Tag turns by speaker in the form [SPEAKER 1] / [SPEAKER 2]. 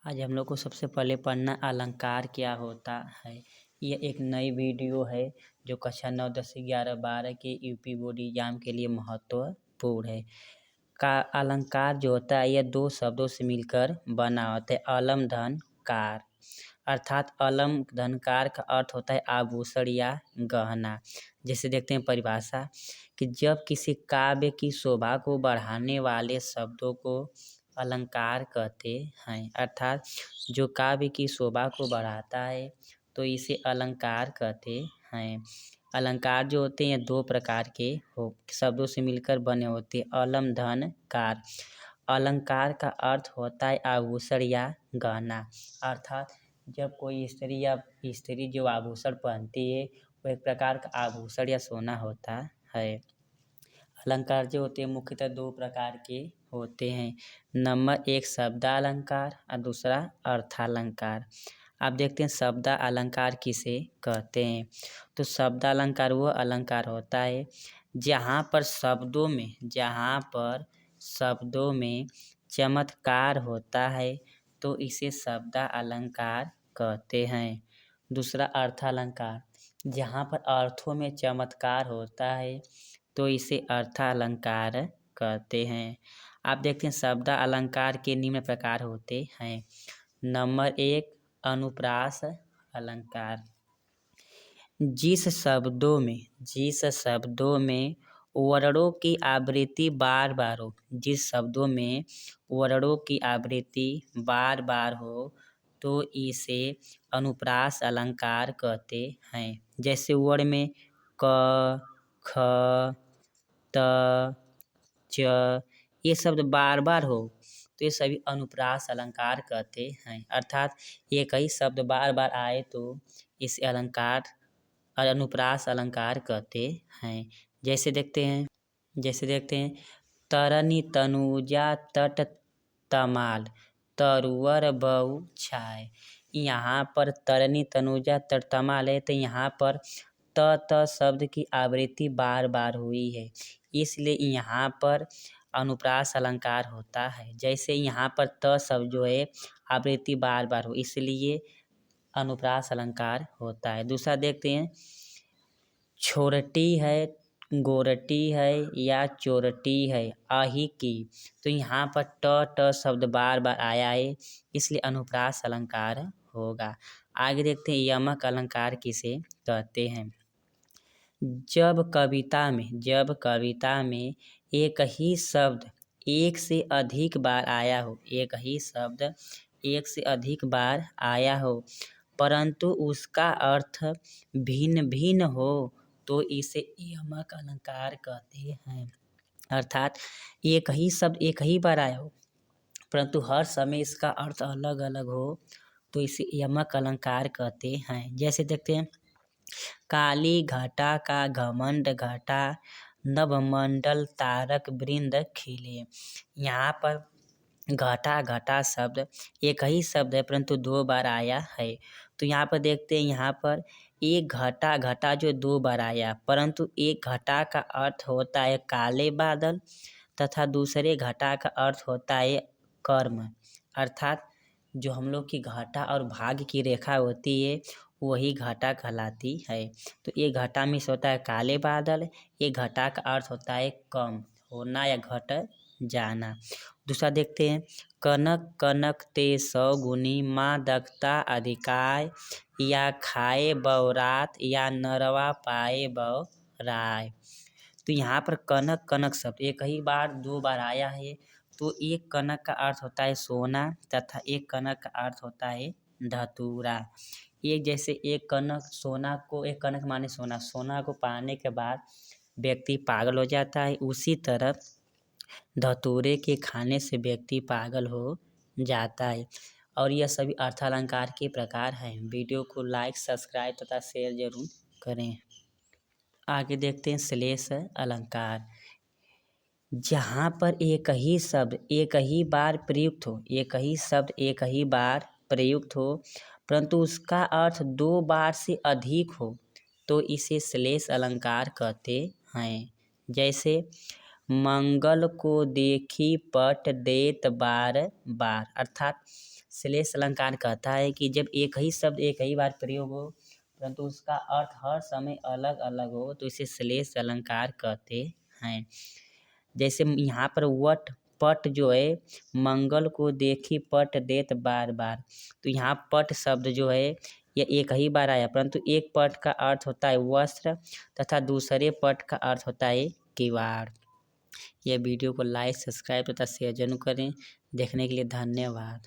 [SPEAKER 1] आज हम लोग को सबसे पहले पढ़ना अलंकार क्या होता है। ये एक नई वीडियो है जो कक्षा 9, 10, 11, 12 के यूपी बोर्ड एग्जाम के लिए महत्वपूर्ण है। का अलंकार जो होता है यह दो शब्दों से मिलकर बना होता है। अलम धन कार, अर्थात अलम धनकार का अर्थ होता है आभूषण या गहना। जैसे देखते हैं परिभाषा कि जब किसी काव्य की शोभा को बढ़ाने वाले शब्दों को अलंकार कहते हैं, अर्थात जो काव्य की शोभा को बढ़ाता है तो इसे अलंकार कहते हैं। अलंकार जो होते हैं दो प्रकार के शब्दों से मिलकर बने होते हैं। अलम धन कार, अलंकार का अर्थ होता है आभूषण या गहना, अर्थात जब कोई स्त्री जो आभूषण पहनती है वो एक प्रकार का आभूषण या सोना होता है। अलंकार जो होते हैं मुख्यतः दो प्रकार के होते हैं। नंबर 1 शब्दालंकार और दूसरा अर्थालंकार। आप देखते हैं शब्दालंकार किसे कहते हैं। तो शब्दालंकार वो अलंकार होता है जहाँ पर शब्दों में चमत्कार होता है तो इसे शब्दालंकार कहते हैं। दूसरा अर्थालंकार, जहाँ पर अर्थों में चमत्कार होता है तो इसे अर्थालंकार कहते हैं। आप देखते हैं शब्दालंकार के निम्न प्रकार होते हैं। नंबर 1 अनुप्रास अलंकार। जिस शब्दों में वर्णों की आवृत्ति बार बार हो, जिस शब्दों में वर्णों की आवृत्ति बार बार हो तो इसे अनुप्रास अलंकार कहते हैं। जैसे वर्ण में क, ख, त, च ये शब्द बार बार हो तो ये सभी अनुप्रास अलंकार कहते हैं। अर्थात एक ही शब्द बार बार आए तो इसे अनुप्रास अलंकार कहते हैं। जैसे देखते हैं तरनी तनुजा तट तमाल तरुवर बऊ छाय। यहाँ पर तरनी तनुजा तट तमाल है तो यहाँ पर त शब्द की आवृत्ति बार बार हुई है, इसलिए यहाँ पर अनुप्रास अलंकार होता है। जैसे यहाँ पर त शब्द जो है आवृत्ति बार बार हो इसलिए अनुप्रास अलंकार होता है। दूसरा देखते हैं छोरटी है, गोरटी है या चोरटी है आही की, तो यहाँ पर ट शब्द बार बार आया है इसलिए अनुप्रास अलंकार होगा। आगे देखते हैं यमक अलंकार किसे कहते हैं। जब कविता में एक ही शब्द एक से अधिक बार आया हो परंतु उसका अर्थ भिन्न भिन्न हो तो इसे यमक अलंकार कहते हैं। अर्थात एक ही शब्द एक ही बार आया हो परंतु हर समय इसका अर्थ अलग अलग हो तो इसे यमक अलंकार कहते हैं। जैसे देखते हैं काली घटा का घमंड घटा नभमंडल तारक वृंद खिले। यहाँ पर घटा शब्द एक ही शब्द है परंतु दो बार आया है। तो यहाँ पर देखते हैं यहाँ पर एक घटा जो दो बार आया परंतु एक घटा का अर्थ होता है काले बादल तथा दूसरे घटा का अर्थ होता है कर्म, अर्थात जो हम लोग की घटा और भाग्य की रेखा होती है वही घटा कहलाती है। तो एक घटा में से होता है काले बादल, एक घटा का अर्थ होता है कम होना या घट जाना। दूसरा देखते हैं कनक कनक ते 100 गुनी माँ दक्षता अधिकाय या खाए बौरात या नरवा पाए बौराय। तो यहाँ पर कनक कनक शब्द एक ही बार दो बार आया है तो एक कनक का अर्थ होता है सोना तथा एक कनक का अर्थ होता है धतूरा। एक जैसे एक कनक माने सोना को पाने के बाद व्यक्ति पागल हो जाता है, उसी तरह धतूरे के खाने से व्यक्ति पागल हो जाता है। और यह सभी अर्थालंकार के प्रकार हैं। वीडियो को लाइक सब्सक्राइब तथा शेयर जरूर करें। आगे देखते हैं श्लेष अलंकार। जहाँ पर एक ही शब्द एक ही बार प्रयुक्त हो परंतु उसका अर्थ दो बार से अधिक हो तो इसे श्लेष अलंकार कहते हैं। जैसे मंगल को देखी पट देत बार बार, अर्थात श्लेष अलंकार कहता है कि जब एक ही शब्द एक ही बार प्रयोग हो परंतु उसका अर्थ हर समय अलग अलग हो तो इसे श्लेष अलंकार कहते हैं। जैसे यहाँ पर वट पट जो है मंगल को देखी पट देत बार बार, तो यहाँ पट शब्द जो है ये एक ही बार आया परंतु एक पट का अर्थ होता है वस्त्र तथा दूसरे पट का अर्थ होता है किवाड़। यह वीडियो को लाइक सब्सक्राइब तथा शेयर जरूर करें। देखने के लिए धन्यवाद।